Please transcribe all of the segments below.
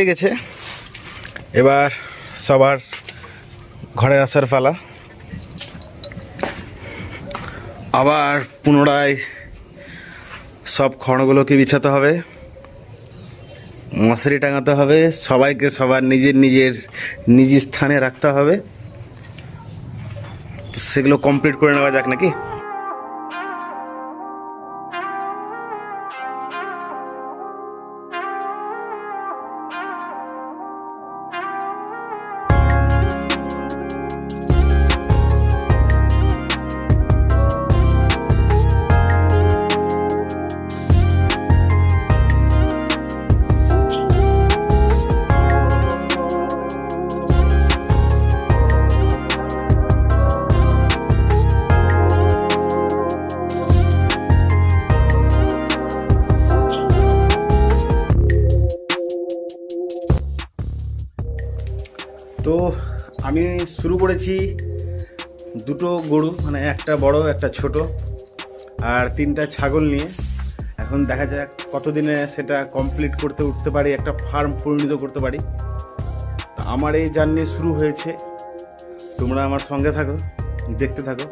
হয়ে গেছে, এবার সবার ঘরে আসার পালা। আবার পুনরায় সব খড়গুলোকে বিছাতে হবে, মশারি টাঙাতে হবে, সবাইকে সবার নিজের নিজের নিজ স্থানে রাখতে হবে। তো সেগুলো কমপ্লিট করে নেওয়া যাক নাকি। তো আমি শুরু করেছি দুটো গরু, মানে একটা বড় একটা ছোট আর 3টা ছাগল নিয়ে। এখন দেখা যাক কতদিনে সেটা কমপ্লিট করতে উঠতে পারি, একটা ফার্ম পরিণত করতে পারি। তা আমার এই জার্নি শুরু হয়েছে, তোমরা আমার সঙ্গে থাকো, দেখতে থাকো।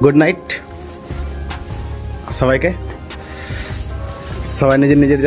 গুড নাইট সবাইকে, সবাই নিজের নিজের